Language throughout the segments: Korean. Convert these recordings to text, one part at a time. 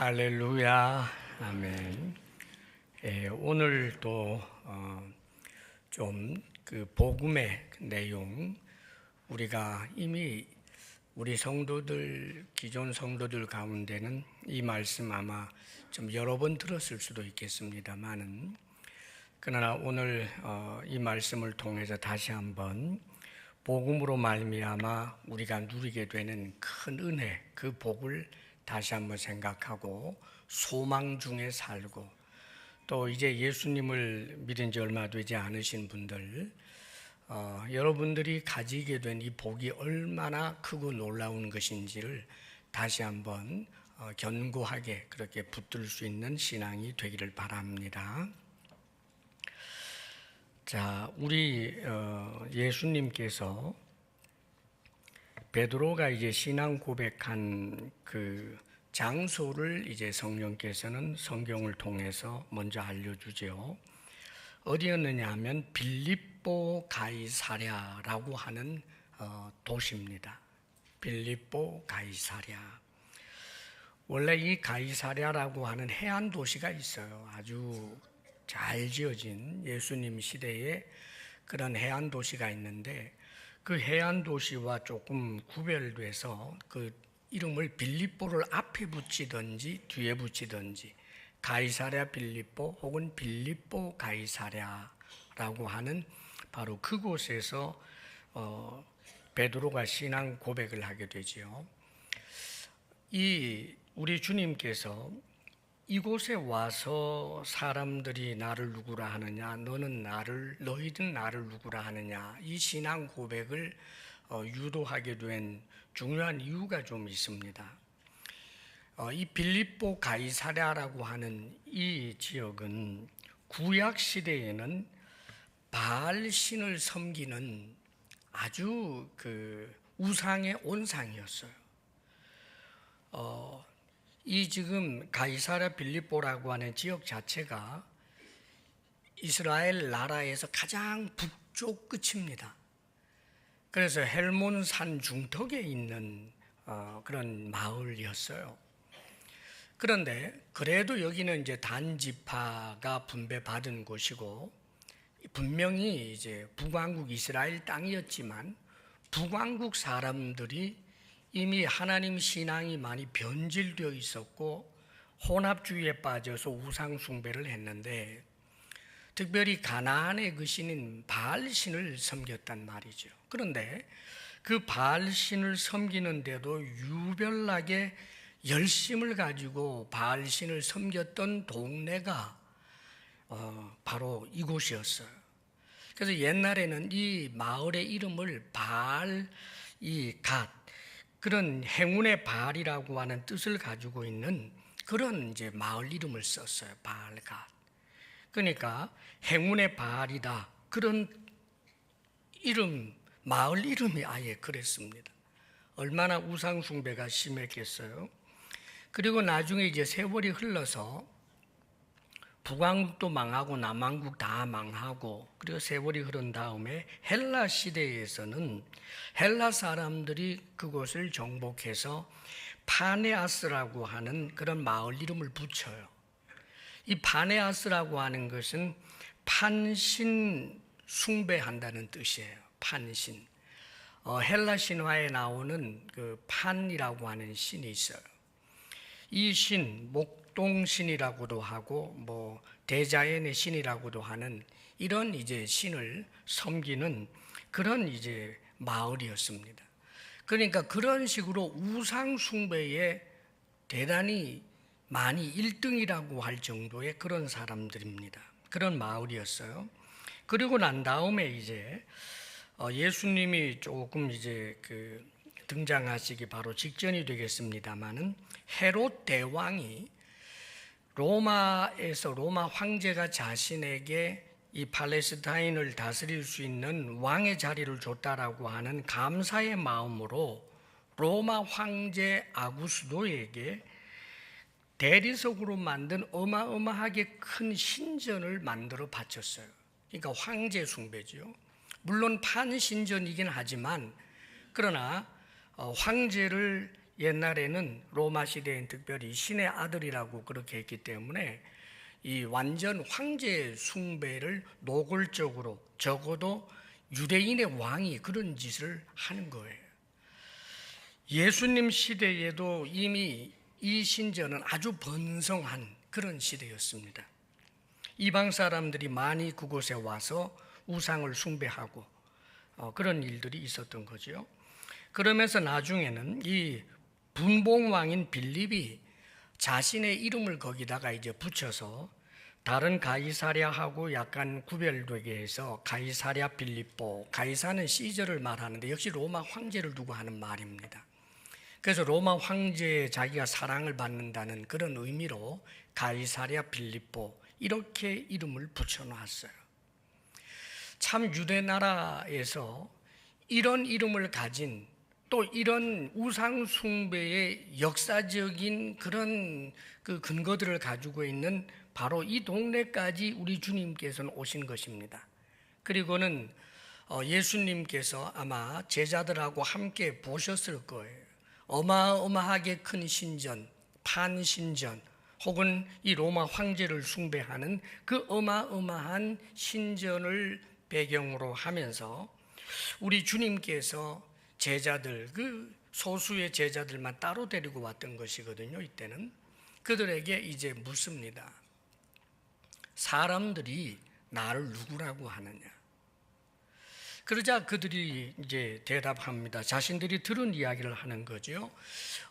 할렐루야, 아멘. 오늘 또 좀 그 복음의 내용, 우리가 이미 우리 성도들, 기존 성도들 가운데는 이 말씀 아마 좀 여러 번 들었을 수도 있겠습니다만은, 그러나 오늘 이 말씀을 통해서 다시 한번 복음으로 말미암아 우리가 누리게 되는 큰 은혜, 그 복을 다시 한번 생각하고 소망 중에 살고, 또 이제 예수님을 믿은 지 얼마 되지 않으신 분들, 여러분들이 가지게 된 이 복이 얼마나 크고 놀라운 것인지를 다시 한번 견고하게 그렇게 붙들 수 있는 신앙이 되기를 바랍니다. 자, 우리 예수님께서 베드로가 이제 신앙 고백한 그 장소를 이제 성령께서는 성경을 통해서 먼저 알려주죠. 어디였느냐 하면 빌립보 가이사랴라고 하는 도시입니다. 빌립보 가이사랴. 원래 이 가이사랴라고 하는 해안 도시가 있어요. 아주 잘 지어진 예수님 시대에 그런 해안 도시가 있는데, 그 해안 도시와 조금 구별돼서 그 이름을 빌립보를 앞에 붙이든지 뒤에 붙이든지 가이사랴 빌립보 혹은 빌립보 가이사랴라고 하는 바로 그곳에서 베드로가 신앙 고백을 하게 되지요. 이 우리 주님께서 이곳에 와서 사람들이 나를 누구라 하느냐, 너희들 나를 누구라 하느냐, 이 신앙 고백을 유도하게 된 중요한 이유가 좀 있습니다. 이 빌립보 가이사랴라고 하는 이 지역은 구약 시대에는 바알 신을 섬기는 아주 그 우상의 온상이었어요. 이 지금 가이사랴 빌립보라고 하는 지역 자체가 이스라엘 나라에서 가장 북쪽 끝입니다. 그래서 헬몬 산 중턱에 있는 그런 마을이었어요. 그런데 그래도 여기는 이제 단지파가 분배받은 곳이고, 분명히 이제 북왕국 이스라엘 땅이었지만 북왕국 사람들이 이미 하나님 신앙이 많이 변질되어 있었고 혼합주의에 빠져서 우상 숭배를 했는데, 특별히 가나안의 그 신인 바알 신을 섬겼단 말이죠. 그런데 그 바알 신을 섬기는데도 유별나게 열심을 가지고 바알 신을 섬겼던 동네가 바로 이곳이었어요. 그래서 옛날에는 이 마을의 이름을 바알 이 갓, 그런 행운의 바알이라고 하는 뜻을 가지고 있는 그런 이제 마을 이름을 썼어요. 바알 갓. 그러니까 행운의 바알이다, 그런 이름, 마을 이름이 아예 그랬습니다. 얼마나 우상 숭배가 심했겠어요. 그리고 나중에 이제 세월이 흘러서 북왕국도 망하고 남왕국 다 망하고, 그리고 세월이 흐른 다음에 헬라 시대에서는 헬라 사람들이 그곳을 정복해서 파네아스라고 하는 그런 마을 이름을 붙여요. 이 파네아스라고 하는 것은 판신 숭배한다는 뜻이에요. 판신. 헬라 신화에 나오는 그 판이라고 하는 신이 있어요. 이 신, 목동신이라고도 하고 뭐 대자연의 신이라고도 하는 이런 이제 신을 섬기는 그런 이제 마을이었습니다. 그러니까 그런 식으로 우상 숭배에 대단히 많이 1등이라고 할 정도의 그런 사람들입니다. 그런 마을이었어요. 그리고 난 다음에 이제 예수님이 조금 이제 그 등장하시기 바로 직전이 되겠습니다만은, 헤롯 대왕이 로마에서 로마 황제가 자신에게 이 팔레스타인을 다스릴 수 있는 왕의 자리를 줬다라고 하는 감사의 마음으로 로마 황제 아구스도에게 대리석으로 만든 어마어마하게 큰 신전을 만들어 바쳤어요. 그러니까 황제 숭배죠. 물론 판신전이긴 하지만, 그러나 황제를 옛날에는 로마 시대엔 특별히 신의 아들이라고 그렇게 했기 때문에 이 완전 황제 숭배를 노골적으로, 적어도 유대인의 왕이 그런 짓을 하는 거예요. 예수님 시대에도 이미 이 신전은 아주 번성한 그런 시대였습니다. 이방 사람들이 많이 그곳에 와서 우상을 숭배하고 그런 일들이 있었던 거죠. 그러면서 나중에는 이 분봉왕인 빌립이 자신의 이름을 거기다가 이제 붙여서 다른 가이사랴하고 약간 구별되게 해서 가이사랴 빌립보, 가이사는 시저를 말하는데 역시 로마 황제를 두고 하는 말입니다. 그래서 로마 황제의 자기가 사랑을 받는다는 그런 의미로 가이사랴 빌립보 이렇게 이름을 붙여놨어요. 참 유대 나라에서 이런 이름을 가진 또 이런 우상 숭배의 역사적인 그런 그 근거들을 가지고 있는 바로 이 동네까지 우리 주님께서는 오신 것입니다. 그리고는 예수님께서 아마 제자들하고 함께 보셨을 거예요. 어마어마하게 큰 신전, 판신전, 혹은 이 로마 황제를 숭배하는 그 어마어마한 신전을 배경으로 하면서 우리 주님께서 제자들, 그 소수의 제자들만 따로 데리고 왔던 것이거든요. 이때는 그들에게 이제 묻습니다. 사람들이 나를 누구라고 하느냐? 그러자 그들이 이제 대답합니다. 자신들이 들은 이야기를 하는 거죠.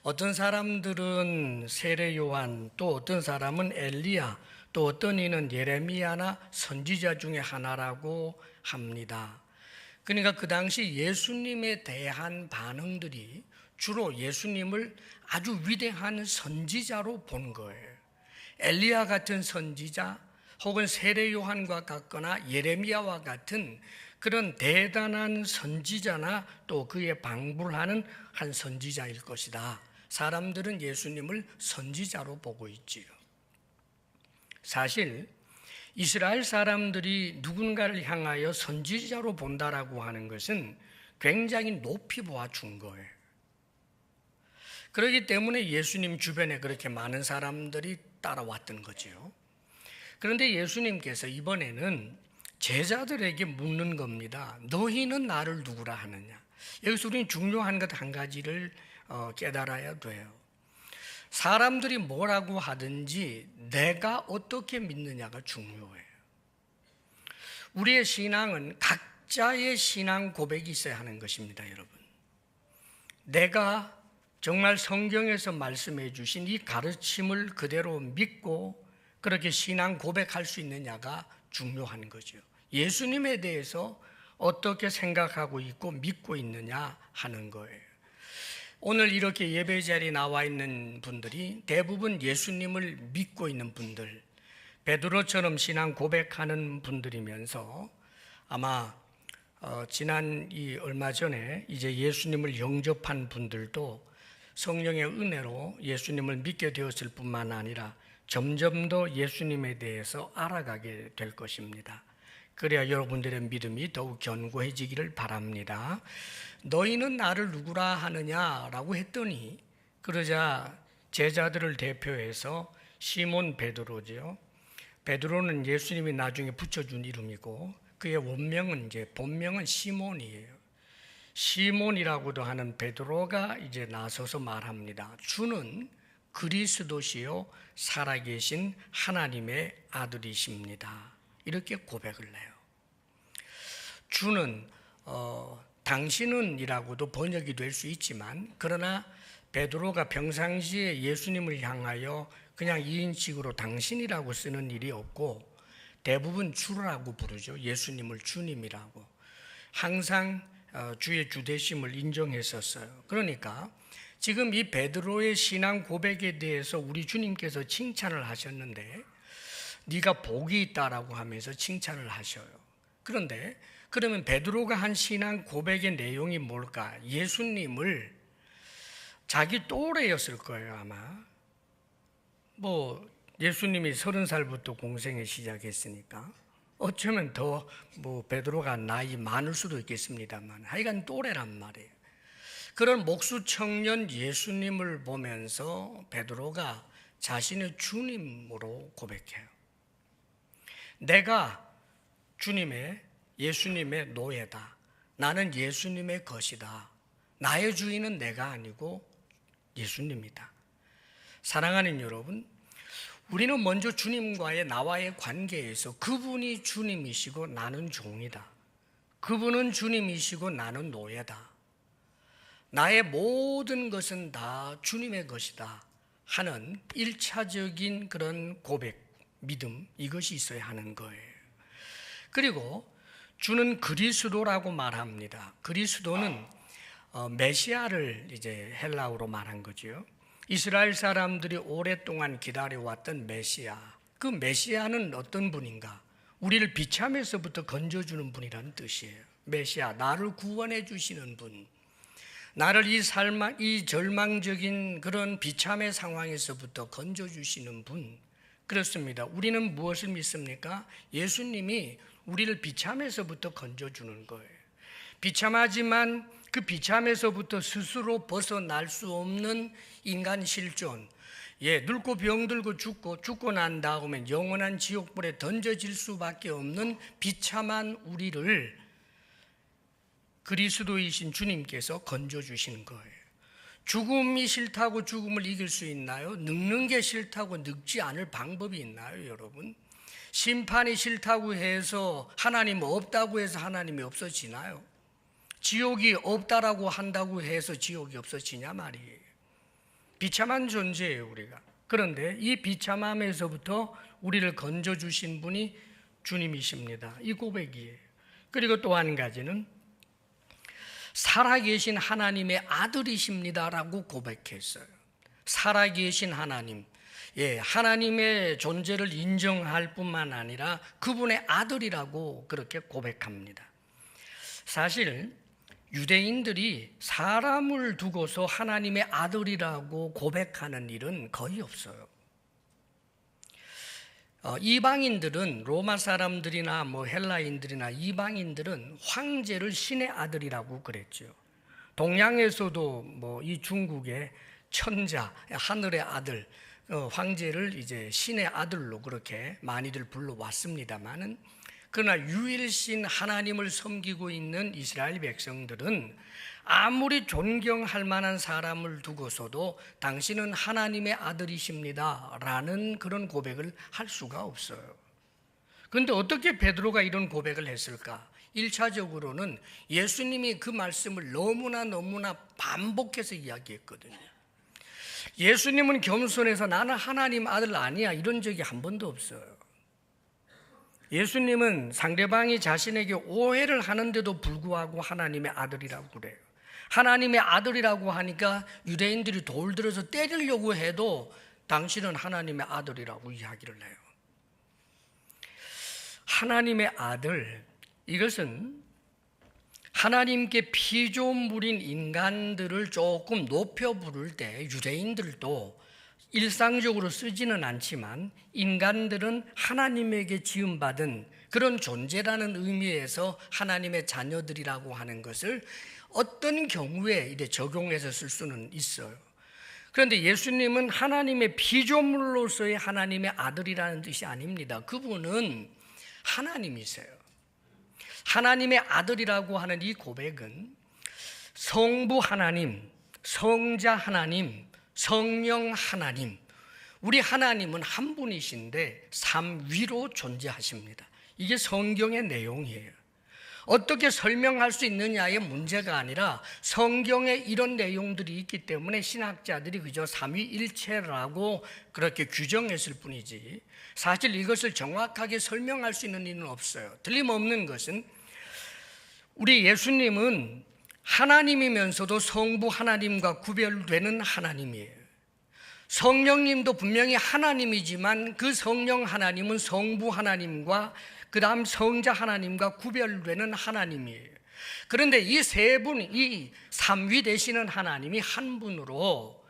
어떤 사람들은 세례 요한, 또 어떤 사람은 엘리야, 또 어떤 이는 예레미야나 선지자 중에 하나라고 합니다. 그러니까 그 당시 예수님에 대한 반응들이 주로 예수님을 아주 위대한 선지자로 본 거예요. 엘리야 같은 선지자, 혹은 세례 요한과 같거나 예레미야와 같은 그런 대단한 선지자나 또 그에 방불하는 한 선지자일 것이다. 사람들은 예수님을 선지자로 보고 있지요. 사실 이스라엘 사람들이 누군가를 향하여 선지자로 본다라고 하는 것은 굉장히 높이 보아준 거예요. 그렇기 때문에 예수님 주변에 그렇게 많은 사람들이 따라왔던 거죠. 그런데 예수님께서 이번에는 제자들에게 묻는 겁니다. 너희는 나를 누구라 하느냐? 여기서 우리는 중요한 것 한 가지를 깨달아야 돼요. 사람들이 뭐라고 하든지 내가 어떻게 믿느냐가 중요해요. 우리의 신앙은 각자의 신앙 고백이 있어야 하는 것입니다, 여러분. 내가 정말 성경에서 말씀해 주신 이 가르침을 그대로 믿고 그렇게 신앙 고백할 수 있느냐가 중요한 거죠. 예수님에 대해서 어떻게 생각하고 있고 믿고 있느냐 하는 거예요. 오늘 이렇게 예배 자리에 나와 있는 분들이 대부분 예수님을 믿고 있는 분들, 베드로처럼 신앙 고백하는 분들이면서 아마 지난 얼마 전에 이제 예수님을 영접한 분들도 성령의 은혜로 예수님을 믿게 되었을 뿐만 아니라 점점 더 예수님에 대해서 알아가게 될 것입니다. 그래야 여러분들의 믿음이 더욱 견고해지기를 바랍니다. 너희는 나를 누구라 하느냐라고 했더니 그러자 제자들을 대표해서 시몬 베드로죠. 베드로는 예수님이 나중에 붙여준 이름이고 그의 원명은 이제 본명은 시몬이에요. 시몬이라고도 하는 베드로가 이제 나서서 말합니다. 주는 그리스도시요 살아계신 하나님의 아들이십니다. 이렇게 고백을 해요. 주는 당신은 이라고도 번역이 될 수 있지만 그러나 베드로가 평상시에 예수님을 향하여 그냥 이인식으로 당신이라고 쓰는 일이 없고 대부분 주라고 부르죠. 예수님을 주님이라고 항상 주의 주되심을 인정했었어요. 그러니까 지금 이 베드로의 신앙 고백에 대해서 우리 주님께서 칭찬을 하셨는데 네가 복이 있다라고 하면서 칭찬을 하셔요. 그런데 그러면 베드로가 한 신앙 고백의 내용이 뭘까? 예수님을 자기 또래였을 거예요, 아마. 예수님이 30살부터 공생에 시작했으니까 어쩌면 더 베드로가 나이 많을 수도 있겠습니다만 하여간 또래란 말이에요. 그런 목수 청년 예수님을 보면서 베드로가 자신의 주님으로 고백해요. 내가 예수님의 노예다. 나는 예수님의 것이다. 나의 주인은 내가 아니고 예수님이다. 사랑하는 여러분, 우리는 먼저 주님과의 나와의 관계에서 그분이 주님이시고 나는 종이다. 그분은 주님이시고 나는 노예다. 나의 모든 것은 다 주님의 것이다 하는 1차적인 그런 고백, 믿음, 이것이 있어야 하는 거예요. 그리고 주는 그리스도라고 말합니다. 그리스도는 메시아를 이제 헬라어로 말한 거죠. 이스라엘 사람들이 오랫동안 기다려왔던 메시아. 그 메시아는 어떤 분인가? 우리를 비참에서부터 건져주는 분이라는 뜻이에요. 메시아, 나를 구원해 주시는 분. 나를 이 절망적인 그런 비참의 상황에서부터 건져주시는 분. 그렇습니다. 우리는 무엇을 믿습니까? 예수님이 우리를 비참에서부터 건져주는 거예요. 비참하지만 그 비참에서부터 스스로 벗어날 수 없는 인간 실존, 늙고 병들고 죽고 난 다음에 영원한 지옥불에 던져질 수밖에 없는 비참한 우리를 그리스도이신 주님께서 건져주시는 거예요. 죽음이 싫다고 죽음을 이길 수 있나요? 늙는 게 싫다고 늙지 않을 방법이 있나요, 여러분? 심판이 싫다고 해서 하나님 없다고 해서 하나님이 없어지나요? 지옥이 없다라고 한다고 해서 지옥이 없어지냐 말이에요. 비참한 존재예요, 우리가. 그런데 이 비참함에서부터 우리를 건져주신 분이 주님이십니다. 이 고백이에요. 그리고 또 한 가지는 살아계신 하나님의 아들이십니다라고 고백했어요. 살아계신 하나님, 하나님의 존재를 인정할 뿐만 아니라 그분의 아들이라고 그렇게 고백합니다. 사실 유대인들이 사람을 두고서 하나님의 아들이라고 고백하는 일은 거의 없어요. 이방인들은, 로마 사람들이나 헬라인들이나 이방인들은 황제를 신의 아들이라고 그랬죠. 동양에서도 이 중국의 천자, 하늘의 아들, 황제를 이제 신의 아들로 그렇게 많이들 불러왔습니다만은, 그러나 유일신 하나님을 섬기고 있는 이스라엘 백성들은 아무리 존경할 만한 사람을 두고서도 당신은 하나님의 아들이십니다 라는 그런 고백을 할 수가 없어요. 그런데 어떻게 베드로가 이런 고백을 했을까? 1차적으로는 예수님이 그 말씀을 너무나 반복해서 이야기했거든요. 예수님은 겸손해서 나는 하나님 아들 아니야 이런 적이 한 번도 없어요. 예수님은 상대방이 자신에게 오해를 하는데도 불구하고 하나님의 아들이라고 그래요. 하나님의 아들이라고 하니까 유대인들이 돌 들어서 때리려고 해도 당신은 하나님의 아들이라고 이야기를 해요. 하나님의 아들, 이것은 하나님께 피조물인 인간들을 조금 높여 부를 때 유대인들도 일상적으로 쓰지는 않지만 인간들은 하나님에게 지음받은 그런 존재라는 의미에서 하나님의 자녀들이라고 하는 것을 어떤 경우에 이제 적용해서 쓸 수는 있어요. 그런데 예수님은 하나님의 피조물로서의 하나님의 아들이라는 뜻이 아닙니다. 그분은 하나님이세요. 하나님의 아들이라고 하는 이 고백은 성부 하나님, 성자 하나님, 성령 하나님, 우리 하나님은 한 분이신데 삼위로 존재하십니다. 이게 성경의 내용이에요. 어떻게 설명할 수 있느냐의 문제가 아니라 성경에 이런 내용들이 있기 때문에 신학자들이 그저 삼위일체라고 그렇게 규정했을 뿐이지 사실 이것을 정확하게 설명할 수 있는 일은 없어요. 틀림없는 것은 우리 예수님은 하나님이면서도 성부 하나님과 구별되는 하나님이에요. 성령님도 분명히 하나님이지만 그 성령 하나님은 성부 하나님과 그 다음 성자 하나님과 구별되는 하나님이에요. 그런데 이 세 분, 이 삼위 되시는 하나님이 한 분으로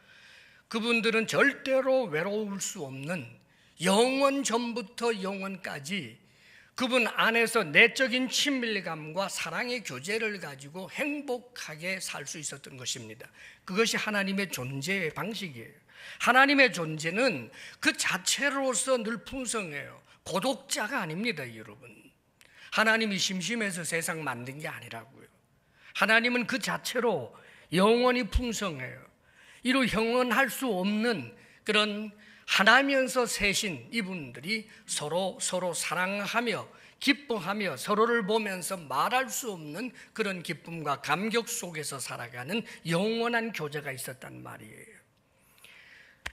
그분들은 절대로 외로울 수 없는 영원 전부터 영원까지 그분 안에서 내적인 친밀감과 사랑의 교제를 가지고 행복하게 살 수 있었던 것입니다. 그것이 하나님의 존재의 방식이에요. 하나님의 존재는 그 자체로서 늘 풍성해요. 고독자가 아닙니다, 여러분. 하나님이 심심해서 세상 만든 게 아니라고요. 하나님은 그 자체로 영원히 풍성해요. 이로 형언할 수 없는 그런 하나면서 셋인 이분들이 서로 사랑하며 기뻐하며 서로를 보면서 말할 수 없는 그런 기쁨과 감격 속에서 살아가는 영원한 교제가 있었단 말이에요.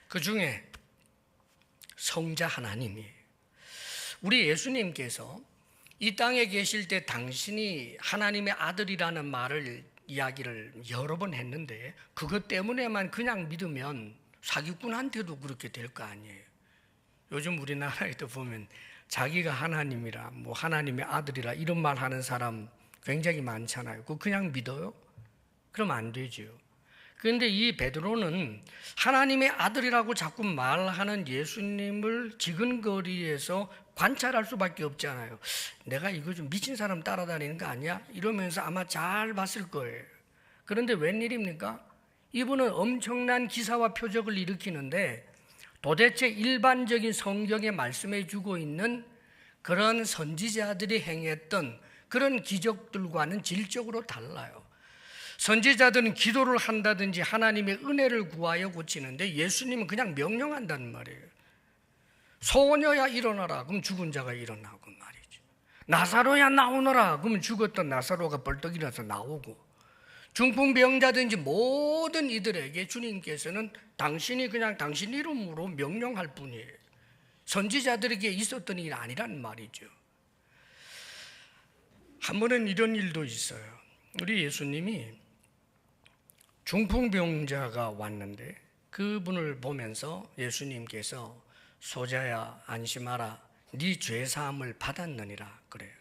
그 중에 성자 하나님이에요. 우리 예수님께서 이 땅에 계실 때 당신이 하나님의 아들이라는 말을 이야기를 여러 번 했는데 그것 때문에만 그냥 믿으면 사기꾼한테도 그렇게 될 거 아니에요. 요즘 우리나라에도 보면 자기가 하나님이라 뭐 하나님의 아들이라 이런 말 하는 사람 굉장히 많잖아요. 그거 그냥 믿어요? 그럼 안 되죠. 그런데 이 베드로는 하나님의 아들이라고 자꾸 말하는 예수님을 지근거리에서 관찰할 수밖에 없잖아요. 내가 이거 좀 미친 사람 따라다니는 거 아니야? 이러면서 아마 잘 봤을 거예요. 그런데 웬일입니까? 이분은 엄청난 기사와 표적을 일으키는데 도대체 일반적인 성경에 말씀해 주고 있는 그런 선지자들이 행했던 그런 기적들과는 질적으로 달라요. 선지자들은 기도를 한다든지 하나님의 은혜를 구하여 고치는데 예수님은 그냥 명령한다는 말이에요. 소녀야 일어나라. 그럼 죽은 자가 일어나고 말이죠. 나사로야 나오너라. 그러면 죽었던 나사로가 벌떡 일어나서 나오고, 중풍병자든지 모든 이들에게 주님께서는 당신이 그냥 당신 이름으로 명령할 뿐이에요. 선지자들에게 있었던 일이 아니란 말이죠. 한 번은 이런 일도 있어요. 우리 예수님이 중풍병자가 왔는데 그분을 보면서 예수님께서 소자야 안심하라, 네 죄사함을 받았느니라 그래요.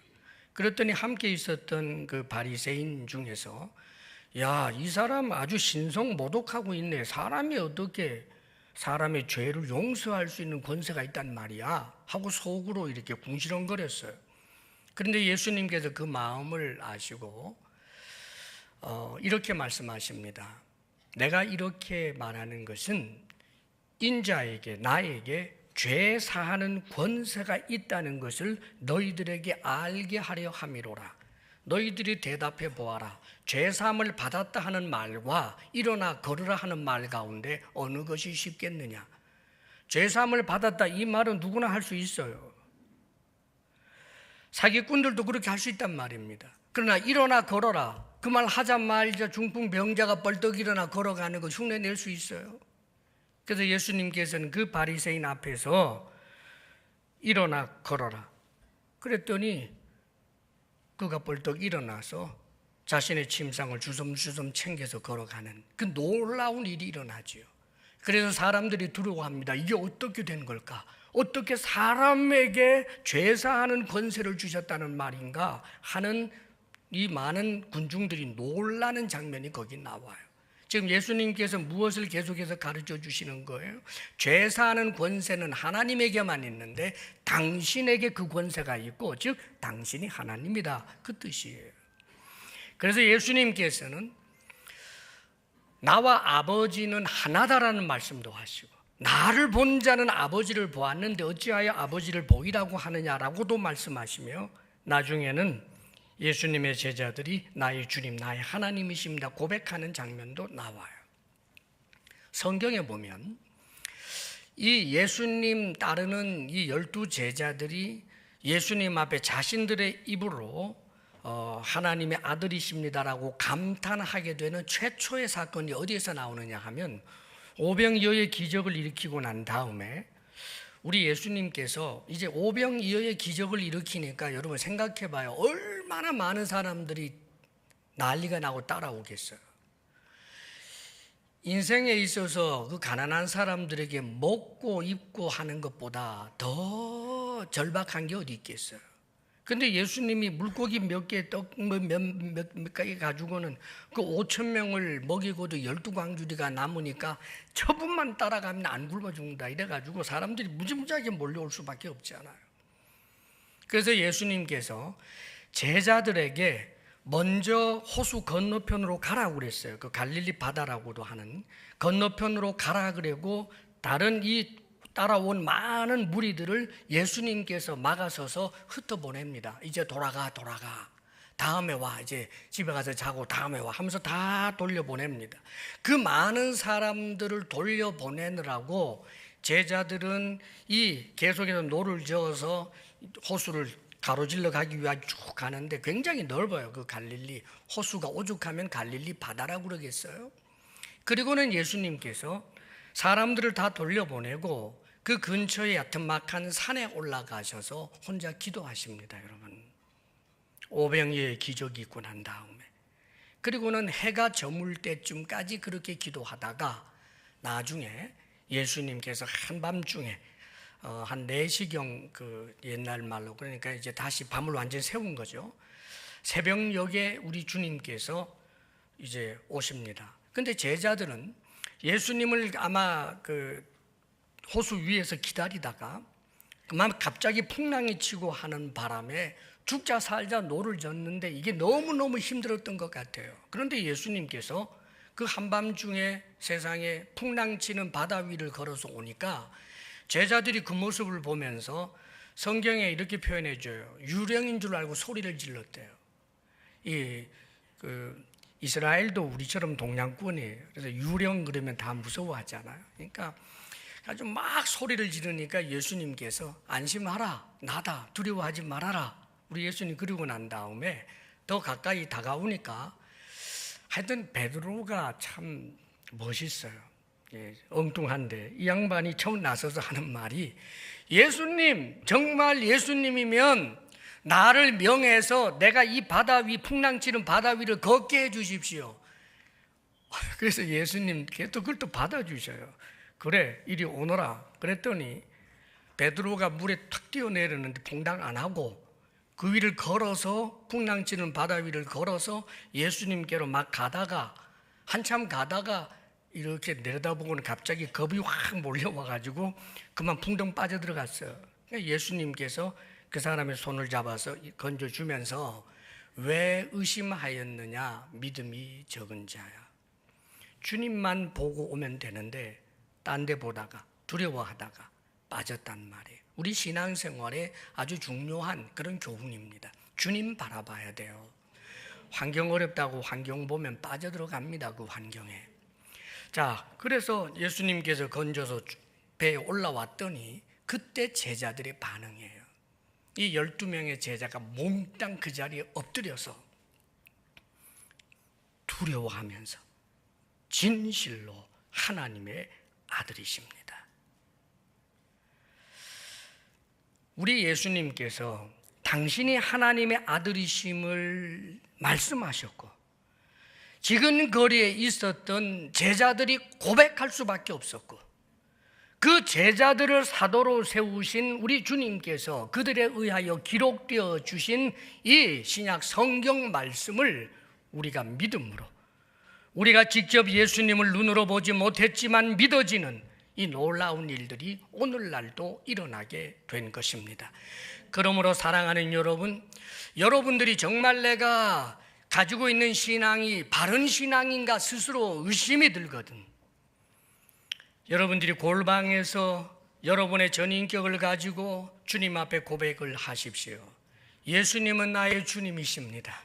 그랬더니 함께 있었던 그 바리새인 중에서 야, 이 사람 아주 신성모독하고 있네. 사람이 어떻게 사람의 죄를 용서할 수 있는 권세가 있단 말이야 하고 속으로 이렇게 궁시렁거렸어요. 그런데 예수님께서 그 마음을 아시고 이렇게 말씀하십니다. 내가 이렇게 말하는 것은 인자에게 나에게 죄 사하는 권세가 있다는 것을 너희들에게 알게 하려 함이로라. 너희들이 대답해 보아라. 죄 사함을 받았다 하는 말과 일어나 걸으라 하는 말 가운데 어느 것이 쉽겠느냐? 죄 사함을 받았다 이 말은 누구나 할 수 있어요. 사기꾼들도 그렇게 할 수 있단 말입니다. 그러나 일어나 걸어라 그 말 하자마자 중풍병자가 벌떡 일어나 걸어가는 거 흉내 낼 수 있어요. 그래서 예수님께서는 그 바리새인 앞에서 일어나 걸어라 그랬더니 그가 벌떡 일어나서 자신의 침상을 주섬주섬 챙겨서 걸어가는 그 놀라운 일이 일어나죠. 그래서 사람들이 두려워합니다. 이게 어떻게 된 걸까? 어떻게 사람에게 죄사하는 권세를 주셨다는 말인가 하는 이 많은 군중들이 놀라는 장면이 거기 나와요. 지금 예수님께서 무엇을 계속해서 가르쳐 주시는 거예요? 죄사하는 권세는 하나님에게만 있는데 당신에게 그 권세가 있고, 즉 당신이 하나님이다 그 뜻이에요. 그래서 예수님께서는 나와 아버지는 하나다라는 말씀도 하시고, 나를 본 자는 아버지를 보았는데 어찌하여 아버지를 보이라고 하느냐라고도 말씀하시며, 나중에는 예수님의 제자들이 나의 주님, 나의 하나님이십니다 고백하는 장면도 나와요. 성경에 보면 이 예수님 따르는 이 12 제자들이 예수님 앞에 자신들의 입으로 하나님의 아들이십니다라고 감탄하게 되는 최초의 사건이 어디에서 나오느냐 하면 오병이어의 기적을 일으키고 난 다음에 우리 예수님께서 이제 오병이어의 기적을 일으키니까 여러분 생각해 봐요. 얼마나 많은 사람들이 난리가 나고 따라오겠어요. 인생에 있어서 그 가난한 사람들에게 먹고 입고 하는 것보다 더 절박한 게 어디 있겠어요. 근데 예수님이 물고기 몇 개, 떡 몇 가지 가지고는 그 5,000명을 먹이고도 12광주리가 남으니까 저분만 따라가면 안 굶어 죽는다 이래가지고 사람들이 무지무지하게 몰려올 수밖에 없잖아요. 그래서 예수님께서 제자들에게 먼저 호수 건너편으로 가라고 그랬어요. 그 갈릴리 바다라고도 하는 건너편으로 가라 그러고 다른 이 따라온 많은 무리들을 예수님께서 막아서서 흩어보냅니다. 이제 돌아가. 다음에 와. 이제 집에 가서 자고 다음에 와 하면서 다 돌려보냅니다. 그 많은 사람들을 돌려보내느라고 제자들은 이 계속해서 노를 저어서 호수를 가로질러 가기 위해 쭉 가는데 굉장히 넓어요. 그 갈릴리 호수가 오죽하면 갈릴리 바다라고 그러겠어요. 그리고는 예수님께서 사람들을 다 돌려보내고 그 근처에 야트막한 산에 올라가셔서 혼자 기도하십니다. 여러분, 오병이어의 기적이 있고 난 다음에, 그리고는 해가 저물 때쯤까지 그렇게 기도하다가 나중에 예수님께서 한밤중에 한 4시경 그 옛날 말로 그러니까 이제 다시 밤을 완전히 세운 거죠. 새벽녘에 우리 주님께서 이제 오십니다. 근데 제자들은 예수님을 아마 그 호수 위에서 기다리다가 그만 갑자기 풍랑이 치고 하는 바람에 죽자 살자 노를 젓는데 이게 너무너무 힘들었던 것 같아요. 그런데 예수님께서 그 한밤중에 세상에 풍랑치는 바다 위를 걸어서 오니까 제자들이 그 모습을 보면서 성경에 이렇게 표현해 줘요. 유령인 줄 알고 소리를 질렀대요. 이스라엘도 우리처럼 동양권이에요. 그래서 유령 그러면 다 무서워하잖아요. 그러니까 아주 막 소리를 지르니까 예수님께서 안심하라, 나다, 두려워하지 말아라. 우리 예수님 그러고 난 다음에 더 가까이 다가오니까 하여튼 베드로가 참 멋있어요. 엉뚱한데 이 양반이 처음 나서서 하는 말이, 예수님, 정말 예수님이면 나를 명해서 내가 이 바다 위, 풍랑치는 바다 위를 걷게 해주십시오. 그래서 예수님께 또 그걸 또 받아주셔요. 그래, 이리 오너라. 그랬더니 베드로가 물에 탁 뛰어내렸는데 풍당 안 하고 그 위를 걸어서, 풍랑치는 바다 위를 걸어서 예수님께로 막 가다가 한참 가다가 이렇게 내려다보고는 갑자기 겁이 확 몰려와가지고 그만 풍덩 빠져들어갔어요. 예수님께서 그 사람의 손을 잡아서 건져주면서 왜 의심하였느냐, 믿음이 적은 자야. 주님만 보고 오면 되는데 딴 데 보다가 두려워하다가 빠졌단 말이에요. 우리 신앙생활에 아주 중요한 그런 교훈입니다. 주님 바라봐야 돼요. 환경 어렵다고 환경 보면 빠져들어갑니다. 그 환경에. 자, 그래서 예수님께서 건져서 배에 올라왔더니 그때 제자들의 반응이에요. 이 12명의 제자가 몽땅 그 자리에 엎드려서 두려워하면서 진실로 하나님의 아들이십니다. 우리 예수님께서 당신이 하나님의 아들이심을 말씀하셨고 지금 거리에 있었던 제자들이 고백할 수밖에 없었고 그 제자들을 사도로 세우신 우리 주님께서 그들에 의하여 기록되어 주신 이 신약 성경 말씀을 우리가 믿음으로, 우리가 직접 예수님을 눈으로 보지 못했지만 믿어지는 이 놀라운 일들이 오늘날도 일어나게 된 것입니다. 그러므로 사랑하는 여러분, 여러분들이 정말 내가 가지고 있는 신앙이 바른 신앙인가 스스로 의심이 들거든. 여러분들이 골방에서 여러분의 전인격을 가지고 주님 앞에 고백을 하십시오. 예수님은 나의 주님이십니다.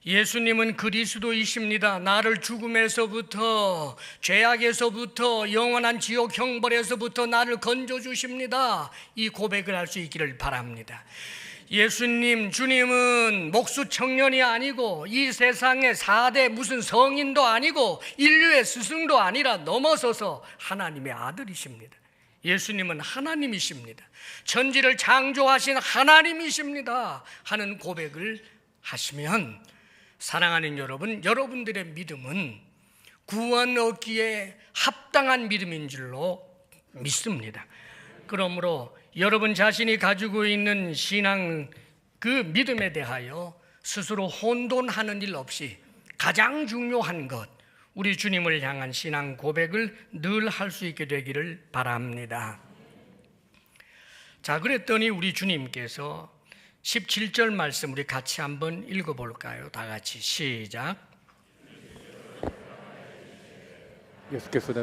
예수님은 그리스도이십니다. 나를 죽음에서부터, 죄악에서부터, 영원한 지옥 형벌에서부터 나를 건져주십니다. 이 고백을 할 수 있기를 바랍니다. 예수님, 주님은 목수 청년이 아니고 이 세상의 4대 무슨 성인도 아니고 인류의 스승도 아니라 넘어서서 하나님의 아들이십니다. 예수님은 하나님이십니다. 천지를 창조하신 하나님이십니다 하는 고백을 하시면, 사랑하는 여러분, 여러분들의 믿음은 구원 얻기에 합당한 믿음인 줄로 믿습니다. 그러므로 여러분 자신이 가지고 있는 신앙, 그 믿음에 대하여 스스로 혼돈하는 일 없이 가장 중요한 것, 우리 주님을 향한 신앙 고백을 늘 할 수 있게 되기를 바랍니다. 자, 그랬더니 우리 주님께서 17절 말씀 우리 같이 한번 읽어볼까요? 다 같이 시작. 예수께서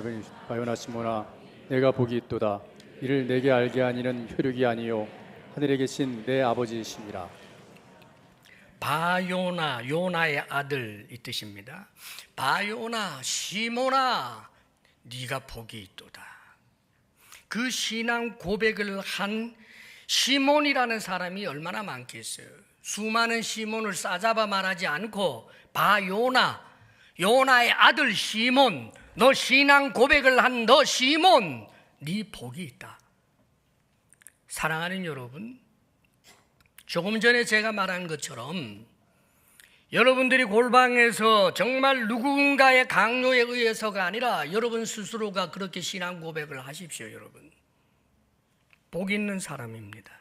바요나 시몬아 내가 복이 있도다. 이를 내게 알게 하니는 혈육이 아니요 하늘에 계신 내 아버지이심이라. 바요나, 요나의 아들 이 뜻입니다. 바요나, 시몬아 네가 복이 있도다. 그 신앙 고백을 한 시몬이라는 사람이 얼마나 많겠어요. 수많은 시몬을 싸잡아 말하지 않고 바요나, 요나의 아들 시몬, 너 신앙 고백을 한 너 시몬, 네 복이 있다. 사랑하는 여러분, 조금 전에 제가 말한 것처럼 여러분들이 골방에서 정말 누군가의 강요에 의해서가 아니라 여러분 스스로가 그렇게 신앙 고백을 하십시오. 여러분, 복 있는 사람입니다.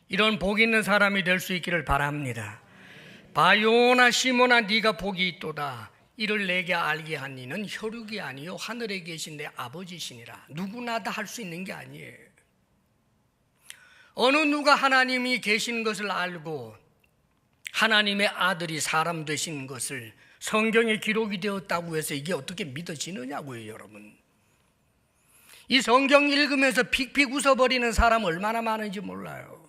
이런 복 있는 사람이 될 수 있기를 바랍니다. 바요나 시몬아 네가 복이 있도다. 이를 내게 알게 한 이는 혈육이 아니요 하늘에 계신 내 아버지시니라. 누구나 다 할 수 있는 게 아니에요. 어느 누가 하나님이 계신 것을 알고 하나님의 아들이 사람 되신 것을 성경에 기록이 되었다고 해서 이게 어떻게 믿어지느냐고요. 여러분, 이 성경 읽으면서 픽픽 웃어버리는 사람 얼마나 많은지 몰라요.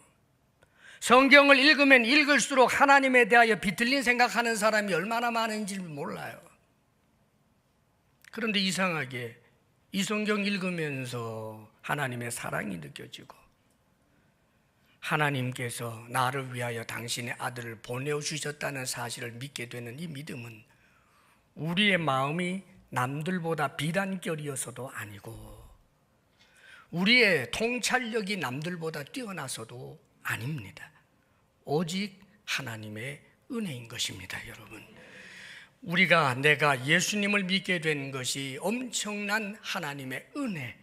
성경을 읽으면 읽을수록 하나님에 대하여 비틀린 생각하는 사람이 얼마나 많은지 몰라요. 그런데 이상하게 이 성경 읽으면서 하나님의 사랑이 느껴지고 하나님께서 나를 위하여 당신의 아들을 보내주셨다는 사실을 믿게 되는 이 믿음은 우리의 마음이 남들보다 비단결이어서도 아니고 우리의 통찰력이 남들보다 뛰어나서도 아닙니다. 오직 하나님의 은혜인 것입니다. 여러분, 내가 예수님을 믿게 된 것이 엄청난 하나님의 은혜,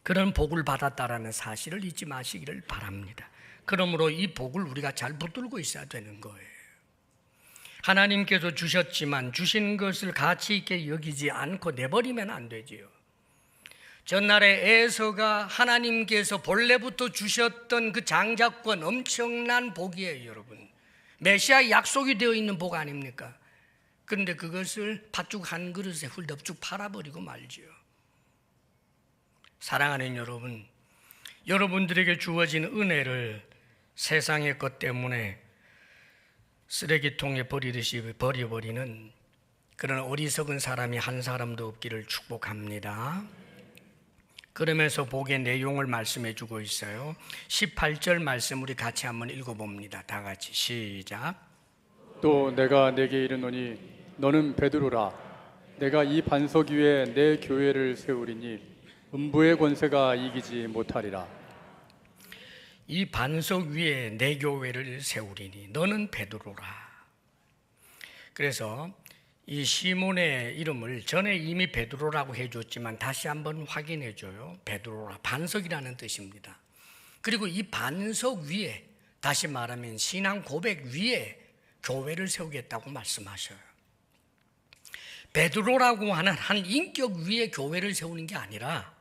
그런 복을 받았다라는 사실을 잊지 마시기를 바랍니다. 그러므로 이 복을 우리가 잘 붙들고 있어야 되는 거예요. 하나님께서 주셨지만 주신 것을 가치 있게 여기지 않고 내버리면 안 되지요. 전날에 에서가 하나님께서 본래부터 주셨던 그 장자권, 엄청난 복이에요. 여러분, 메시아 약속이 되어 있는 복 아닙니까? 그런데 그것을 팥죽 한 그릇에 훌덥죽 팔아버리고 말지요. 사랑하는 여러분, 여러분들에게 주어진 은혜를 세상의 것 때문에 쓰레기통에 버리듯이 버려버리는 그런 어리석은 사람이 한 사람도 없기를 축복합니다. 그러면서 복의 내용을 말씀해 주고 있어요. 18절 말씀 우리 같이 한번 읽어봅니다. 다 같이 시작. 또 내가 내게 이르노니 너는 베드로라. 내가 이 반석 위에 내 교회를 세우리니 음부의 권세가 이기지 못하리라. 이 반석 위에 내 교회를 세우리니 너는 베드로라. 그래서 이 시몬의 이름을 전에 이미 베드로라고 해줬지만 다시 한번 확인해줘요. 베드로라, 반석이라는 뜻입니다. 그리고 이 반석 위에, 다시 말하면 신앙 고백 위에 교회를 세우겠다고 말씀하셔요. 베드로라고 하는 한 인격 위에 교회를 세우는 게 아니라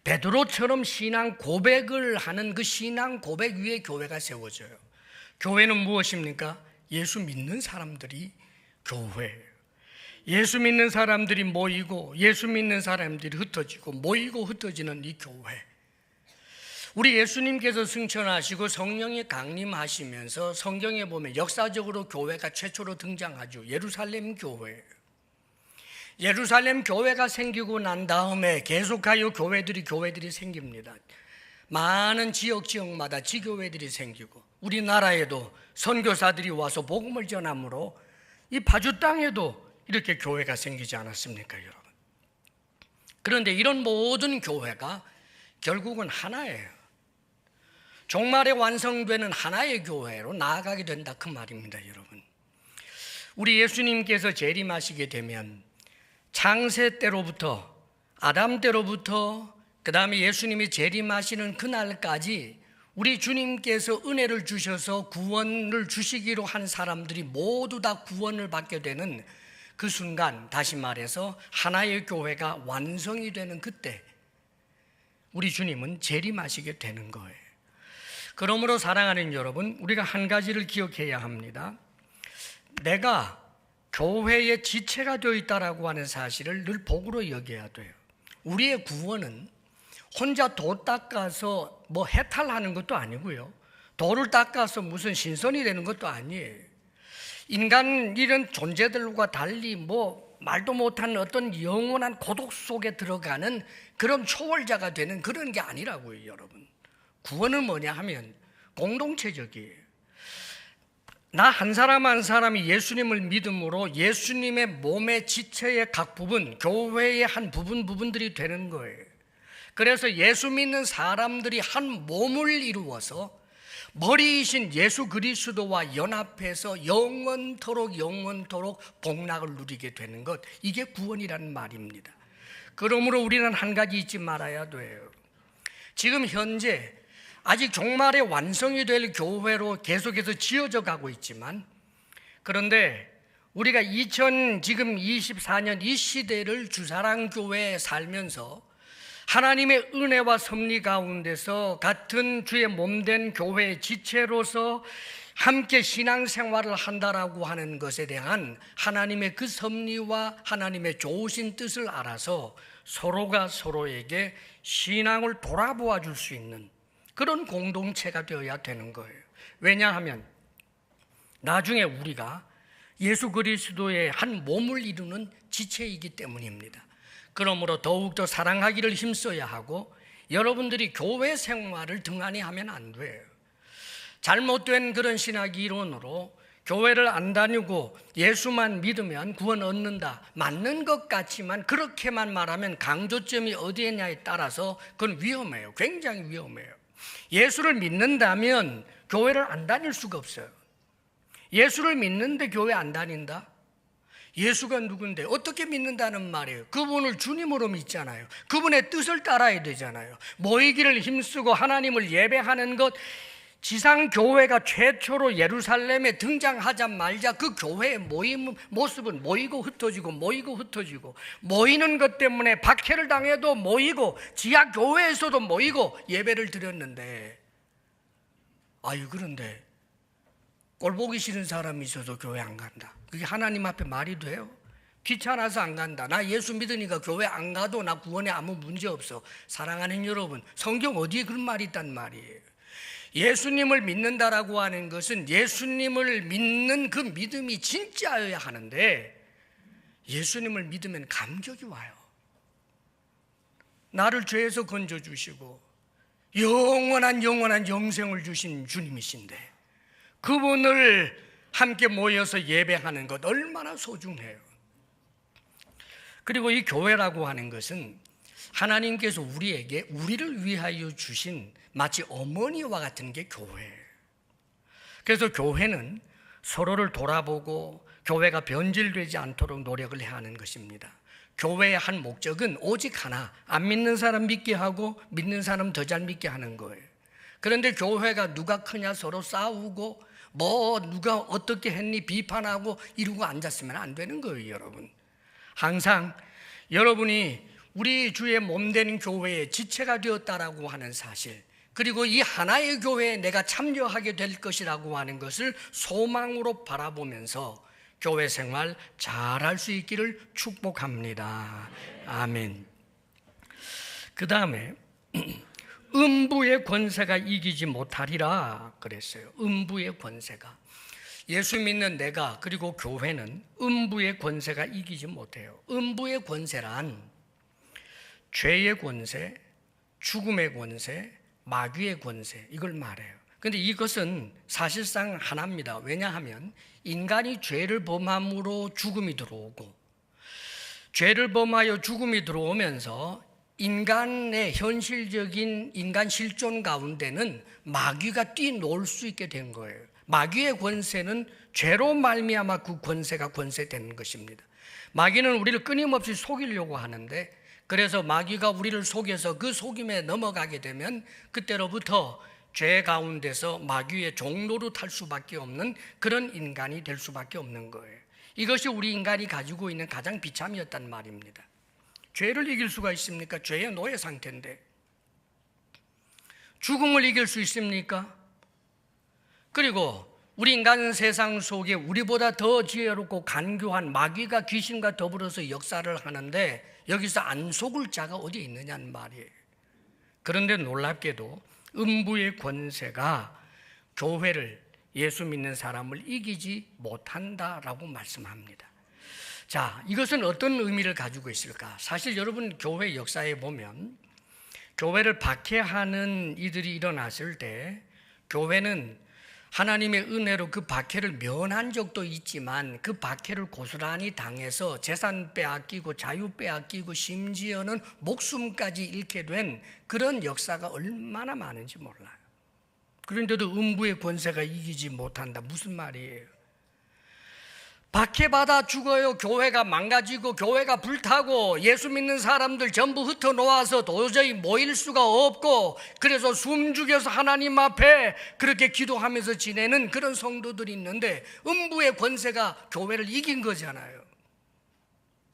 베드로처럼 신앙 고백을 하는 그 신앙 고백 위에 교회가 세워져요. 교회는 무엇입니까? 예수 믿는 사람들이 교회예요. 예수 믿는 사람들이 모이고 예수 믿는 사람들이 흩어지고 모이고 흩어지는 이 교회. 우리 예수님께서 승천하시고 성령이 강림하시면서 성경에 보면 역사적으로 교회가 최초로 등장하죠. 예루살렘 교회예요. 예루살렘 교회가 생기고 난 다음에 계속하여 교회들이 생깁니다. 많은 지역마다 지교회들이 생기고 우리나라에도 선교사들이 와서 복음을 전함으로 이 파주 땅에도 이렇게 교회가 생기지 않았습니까, 여러분? 그런데 이런 모든 교회가 결국은 하나예요. 종말에 완성되는 하나의 교회로 나아가게 된다, 그 말입니다, 여러분. 우리 예수님께서 재림하시게 되면 창세 때로부터 아담 때로부터 그 다음에 예수님이 재림하시는 그날까지 우리 주님께서 은혜를 주셔서 구원을 주시기로 한 사람들이 모두 다 구원을 받게 되는 그 순간, 다시 말해서 하나의 교회가 완성이 되는 그때 우리 주님은 재림하시게 되는 거예요. 그러므로 사랑하는 여러분, 우리가 한 가지를 기억해야 합니다. 내가 교회의 지체가 되어 있다라고 하는 사실을 늘 복으로 여겨야 돼요. 우리의 구원은 혼자 도 닦아서 뭐 해탈하는 것도 아니고요, 도를 닦아서 무슨 신선이 되는 것도 아니에요. 인간 이런 존재들과 달리 뭐 말도 못하는 어떤 영원한 고독 속에 들어가는 그런 초월자가 되는 그런 게 아니라고요, 여러분. 구원은 뭐냐 하면 공동체적이에요. 나 한 사람 한 사람이 예수님을 믿음으로 예수님의 몸의 지체의 각 부분, 교회의 한 부분들이 되는 거예요. 그래서 예수 믿는 사람들이 한 몸을 이루어서 머리이신 예수 그리스도와 연합해서 영원토록 복락을 누리게 되는 것, 이게 구원이라는 말입니다. 그러므로 우리는 한 가지 잊지 말아야 돼요. 지금 현재 아직 종말의 완성이 될 교회로 계속해서 지어져 가고 있지만, 그런데 우리가 2024년 이 시대를 주사랑교회에 살면서 하나님의 은혜와 섭리 가운데서 같은 주의 몸된 교회의 지체로서 함께 신앙생활을 한다라고 하는 것에 대한 하나님의 그 섭리와 하나님의 좋으신 뜻을 알아서 서로가 서로에게 신앙을 돌아보아 줄 수 있는 그런 공동체가 되어야 되는 거예요. 왜냐하면 나중에 우리가 예수 그리스도의 한 몸을 이루는 지체이기 때문입니다. 그러므로 더욱더 사랑하기를 힘써야 하고, 여러분들이 교회 생활을 등한히 하면 안 돼요. 잘못된 그런 신학 이론으로 교회를 안 다니고 예수만 믿으면 구원 얻는다, 맞는 것 같지만 그렇게만 말하면 강조점이 어디에냐에 따라서 그건 위험해요. 굉장히 위험해요. 예수를 믿는다면 교회를 안 다닐 수가 없어요. 예수를 믿는데 교회 안 다닌다? 예수가 누군데 어떻게 믿는다는 말이에요? 그분을 주님으로 믿잖아요. 그분의 뜻을 따라야 되잖아요. 모이기를 힘쓰고 하나님을 예배하는 것, 지상교회가 최초로 예루살렘에 등장하자마자 그 교회의 모습은 모이고 흩어지고 모이는 것 때문에 박해를 당해도 모이고 지하교회에서도 모이고 예배를 드렸는데, 그런데 꼴보기 싫은 사람이 있어서 교회 안 간다. 그게 하나님 앞에 말이 돼요? 귀찮아서 안 간다. 나 예수 믿으니까 교회 안 가도 나 구원에 아무 문제 없어. 사랑하는 여러분, 성경 어디에 그런 말이 있단 말이에요? 예수님을 믿는다라고 하는 것은 예수님을 믿는 그 믿음이 진짜여야 하는데, 예수님을 믿으면 감격이 와요. 나를 죄에서 건져주시고 영원한 영생을 주신 주님이신데 그분을 함께 모여서 예배하는 것 얼마나 소중해요. 그리고 이 교회라고 하는 것은 하나님께서 우리를 위하여 주신 마치 어머니와 같은 게 교회예요. 그래서 교회는 서로를 돌아보고 교회가 변질되지 않도록 노력을 해야 하는 것입니다. 교회의 한 목적은 오직 하나, 안 믿는 사람 믿게 하고 믿는 사람 더 잘 믿게 하는 거예요. 그런데 교회가 누가 크냐 서로 싸우고 누가 어떻게 했니 비판하고 이러고 앉았으면 안 되는 거예요, 여러분. 항상 여러분이 우리 주의 몸된 교회의 지체가 되었다라고 하는 사실, 그리고 이 하나의 교회에 내가 참여하게 될 것이라고 하는 것을 소망으로 바라보면서 교회 생활 잘할 수 있기를 축복합니다. 아멘. 그 다음에 음부의 권세가 이기지 못하리라 그랬어요. 음부의 권세가, 예수 믿는 내가 그리고 교회는 음부의 권세가 이기지 못해요. 음부의 권세란 죄의 권세, 죽음의 권세, 마귀의 권세, 이걸 말해요. 그런데 이것은 사실상 하나입니다. 왜냐하면 인간이 죄를 범함으로 죽음이 들어오고, 죄를 범하여 죽음이 들어오면서 인간의 현실적인 인간 실존 가운데는 마귀가 뛰놀 수 있게 된 거예요. 마귀의 권세는 죄로 말미암아 그 권세가 권세되는 것입니다. 마귀는 우리를 끊임없이 속이려고 하는데, 그래서 마귀가 우리를 속여서 그 속임에 넘어가게 되면 그때로부터 죄 가운데서 마귀의 종노릇 할 수밖에 없는 그런 인간이 될 수밖에 없는 거예요. 이것이 우리 인간이 가지고 있는 가장 비참이었단 말입니다. 죄를 이길 수가 있습니까? 죄의 노예 상태인데. 죽음을 이길 수 있습니까? 그리고 우리 인간은 세상 속에 우리보다 더 지혜롭고 간교한 마귀가 귀신과 더불어서 역사를 하는데 여기서 안 속을 자가 어디 있느냐는 말이에요. 그런데 놀랍게도 음부의 권세가 교회를, 예수 믿는 사람을 이기지 못한다라고 말씀합니다. 자, 이것은 어떤 의미를 가지고 있을까? 사실 여러분 교회 역사에 보면 교회를 박해하는 이들이 일어났을 때 교회는 하나님의 은혜로 그 박해를 면한 적도 있지만 그 박해를 고스란히 당해서 재산 빼앗기고 자유 빼앗기고 심지어는 목숨까지 잃게 된 그런 역사가 얼마나 많은지 몰라요. 그런데도 음부의 권세가 이기지 못한다. 무슨 말이에요? 박해받아 죽어요. 교회가 망가지고 교회가 불타고 예수 믿는 사람들 전부 흩어놓아서 도저히 모일 수가 없고 그래서 숨죽여서 하나님 앞에 그렇게 기도하면서 지내는 그런 성도들이 있는데 음부의 권세가 교회를 이긴 거잖아요.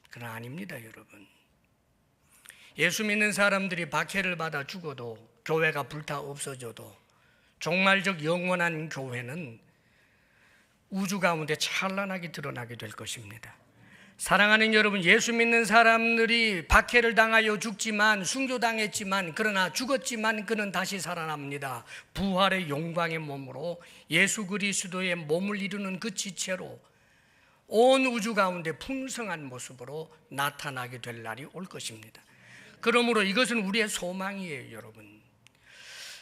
그러나 아닙니다, 여러분. 예수 믿는 사람들이 박해를 받아 죽어도 교회가 불타 없어져도 종말적 영원한 교회는 우주 가운데 찬란하게 드러나게 될 것입니다. 사랑하는 여러분, 예수 믿는 사람들이 박해를 당하여 죽지만 순교당했지만 그러나 죽었지만 그는 다시 살아납니다. 부활의 영광의 몸으로 예수 그리스도의 몸을 이루는 그 지체로 온 우주 가운데 풍성한 모습으로 나타나게 될 날이 올 것입니다. 그러므로 이것은 우리의 소망이에요, 여러분.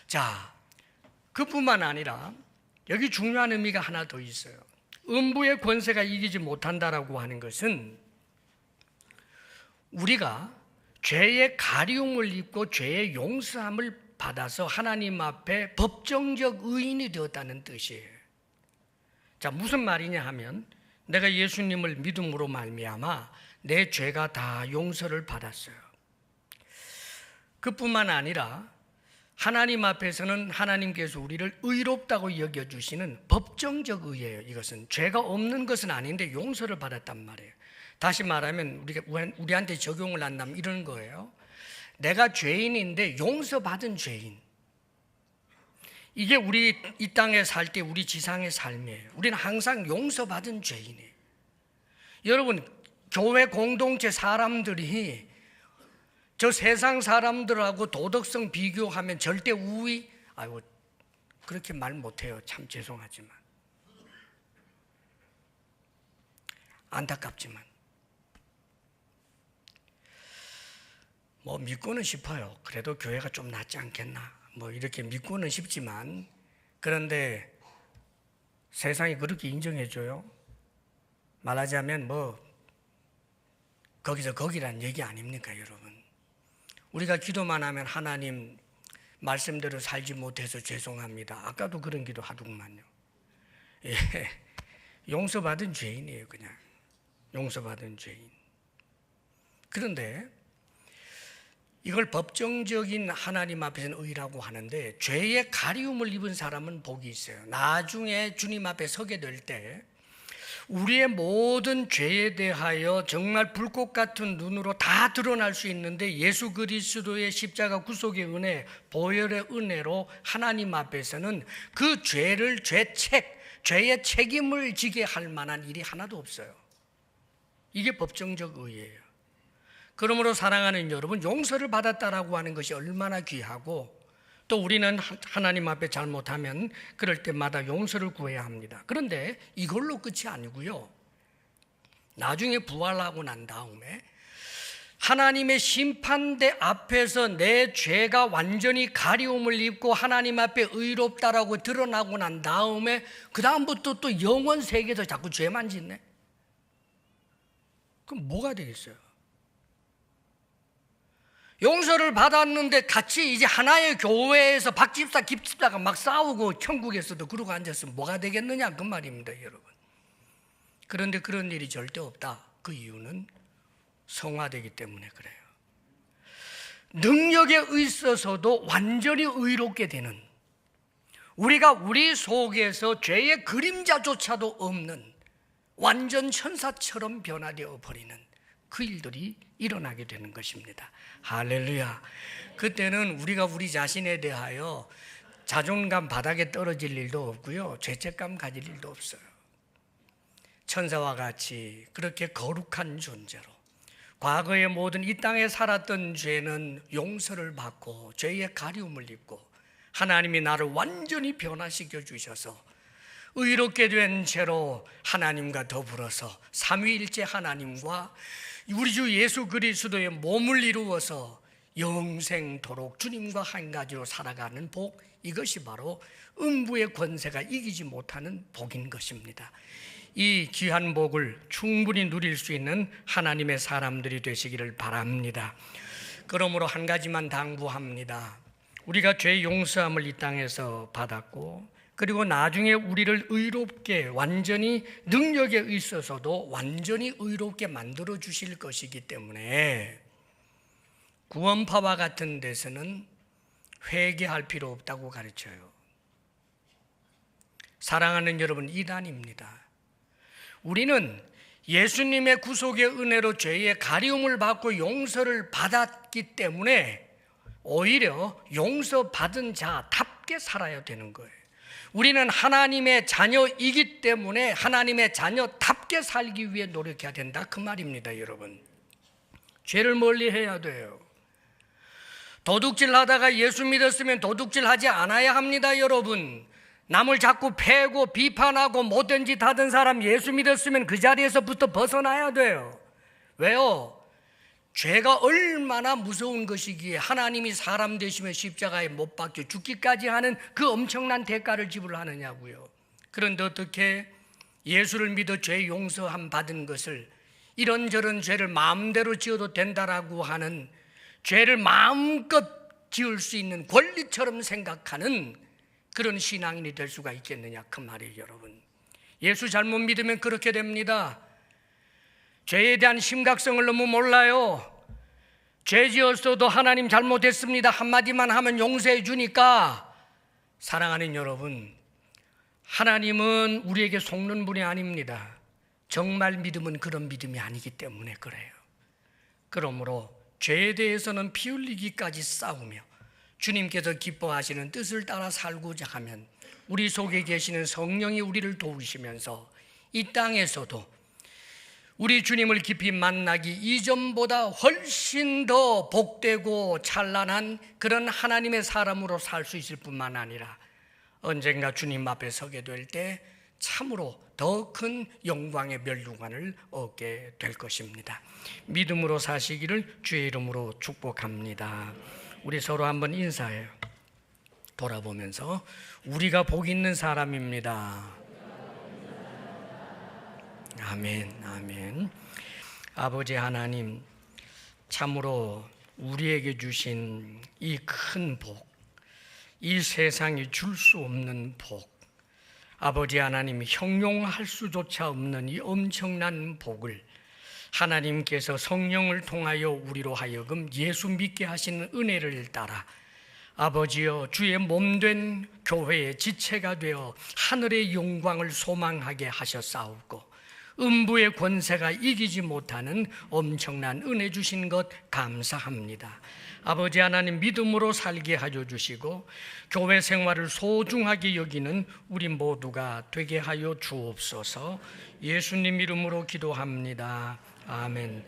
자, 그뿐만 아니라 여기 중요한 의미가 하나 더 있어요. 음부의 권세가 이기지 못한다라고 하는 것은 우리가 죄의 가리움을 입고 죄의 용서함을 받아서 하나님 앞에 법정적 의인이 되었다는 뜻이에요. 자, 무슨 말이냐 하면 내가 예수님을 믿음으로 말미암아 내 죄가 다 용서를 받았어요. 그뿐만 아니라 하나님 앞에서는 하나님께서 우리를 의롭다고 여겨주시는 법정적 의예요. 이것은 죄가 없는 것은 아닌데 용서를 받았단 말이에요. 다시 말하면 우리한테 적용을 한다면 이런 거예요. 내가 죄인인데 용서받은 죄인. 이게 우리 이 땅에 살 때 우리 지상의 삶이에요. 우리는 항상 용서받은 죄인이에요. 여러분, 교회 공동체 사람들이 저 세상 사람들하고 도덕성 비교하면 절대 우위, 아이고 그렇게 말 못해요. 참 죄송하지만 안타깝지만 뭐 믿고는 싶어요. 그래도 교회가 좀 낫지 않겠나 뭐 이렇게 믿고는 싶지만 그런데 세상이 그렇게 인정해줘요? 말하자면 뭐 거기서 거기란 얘기 아닙니까, 여러분? 우리가 기도만 하면 하나님 말씀대로 살지 못해서 죄송합니다. 아까도 그런 기도 하더구만요. 예, 용서받은 죄인이에요, 그냥. 용서받은 죄인. 그런데 이걸 법정적인 하나님 앞에서는 의라고 하는데 죄의 가리움을 입은 사람은 복이 있어요. 나중에 주님 앞에 서게 될 때 우리의 모든 죄에 대하여 정말 불꽃 같은 눈으로 다 드러날 수 있는데 예수 그리스도의 십자가 구속의 은혜, 보혈의 은혜로 하나님 앞에서는 그 죄의 책임을 지게 할 만한 일이 하나도 없어요. 이게 법정적 의예요. 그러므로 사랑하는 여러분, 용서를 받았다라고 하는 것이 얼마나 귀하고 또 우리는 하나님 앞에 잘못하면 그럴 때마다 용서를 구해야 합니다. 그런데 이걸로 끝이 아니고요. 나중에 부활하고 난 다음에 하나님의 심판대 앞에서 내 죄가 완전히 가리움을 입고 하나님 앞에 의롭다라고 드러나고 난 다음에 그 다음부터 또 영원 세계에서 자꾸 죄만 짓네. 그럼 뭐가 되겠어요? 용서를 받았는데 같이 이제 하나의 교회에서 박집사, 김집사가 막 싸우고 천국에서도 그러고 앉았으면 뭐가 되겠느냐 그 말입니다, 여러분. 그런데 그런 일이 절대 없다. 그 이유는 성화되기 때문에 그래요. 능력에 있어서도 완전히 의롭게 되는, 우리가 우리 속에서 죄의 그림자조차도 없는 완전 천사처럼 변화되어 버리는 그 일들이 일어나게 되는 것입니다. 할렐루야. 그때는 우리가 우리 자신에 대하여 자존감 바닥에 떨어질 일도 없고요, 죄책감 가질 일도 없어요. 천사와 같이 그렇게 거룩한 존재로 과거의 모든 이 땅에 살았던 죄는 용서를 받고 죄의 가리움을 입고 하나님이 나를 완전히 변화시켜 주셔서 의롭게 된 채로 하나님과 더불어서 삼위일체 하나님과 우리 주 예수 그리스도의 몸을 이루어서 영생토록 주님과 한 가지로 살아가는 복, 이것이 바로 음부의 권세가 이기지 못하는 복인 것입니다. 이 귀한 복을 충분히 누릴 수 있는 하나님의 사람들이 되시기를 바랍니다. 그러므로 한 가지만 당부합니다. 우리가 죄 용서함을 이 땅에서 받았고, 그리고 나중에 우리를 의롭게, 완전히 능력에 있어서도 완전히 의롭게 만들어 주실 것이기 때문에 구원파와 같은 데서는 회개할 필요 없다고 가르쳐요. 사랑하는 여러분, 이단입니다. 우리는 예수님의 구속의 은혜로 죄의 가리움을 받고 용서를 받았기 때문에 오히려 용서받은 자답게 살아야 되는 거예요. 우리는 하나님의 자녀이기 때문에 하나님의 자녀답게 살기 위해 노력해야 된다, 그 말입니다. 여러분, 죄를 멀리 해야 돼요. 도둑질 하다가 예수 믿었으면 도둑질 하지 않아야 합니다. 여러분, 남을 자꾸 패고 비판하고 못된 짓 하던 사람 예수 믿었으면 그 자리에서부터 벗어나야 돼요. 왜요? 죄가 얼마나 무서운 것이기에 하나님이 사람 되시며 십자가에 못 박혀 죽기까지 하는 그 엄청난 대가를 지불하느냐고요. 그런데 어떻게 예수를 믿어 죄 용서함 받은 것을 이런저런 죄를 마음대로 지어도 된다라고 하는, 죄를 마음껏 지을 수 있는 권리처럼 생각하는 그런 신앙인이 될 수가 있겠느냐, 그 말이에요. 여러분, 예수 잘못 믿으면 그렇게 됩니다. 죄에 대한 심각성을 너무 몰라요. 죄 지었어도 하나님 잘못했습니다 한마디만 하면 용서해 주니까. 사랑하는 여러분, 하나님은 우리에게 속는 분이 아닙니다. 정말 믿음은 그런 믿음이 아니기 때문에 그래요. 그러므로 죄에 대해서는 피 흘리기까지 싸우며 주님께서 기뻐하시는 뜻을 따라 살고자 하면 우리 속에 계시는 성령이 우리를 도우시면서 이 땅에서도 우리 주님을 깊이 만나기 이전보다 훨씬 더 복되고 찬란한 그런 하나님의 사람으로 살 수 있을 뿐만 아니라 언젠가 주님 앞에 서게 될 때 참으로 더 큰 영광의 멸류관을 얻게 될 것입니다. 믿음으로 사시기를 주의 이름으로 축복합니다. 우리 서로 한번 인사해요. 돌아보면서 우리가 복 있는 사람입니다. 아멘, 아멘. 아버지 하나님, 참으로 우리에게 주신 이 큰 복, 이 세상이 줄 수 없는 복, 아버지 하나님, 형용할 수조차 없는 이 엄청난 복을 하나님께서 성령을 통하여 우리로 하여금 예수 믿게 하시는 은혜를 따라 아버지여, 주의 몸된 교회의 지체가 되어 하늘의 영광을 소망하게 하셨사옵고 음부의 권세가 이기지 못하는 엄청난 은혜 주신 것 감사합니다. 아버지 하나님, 믿음으로 살게 하여 주시고 교회 생활을 소중하게 여기는 우리 모두가 되게 하여 주옵소서. 예수님 이름으로 기도합니다. 아멘.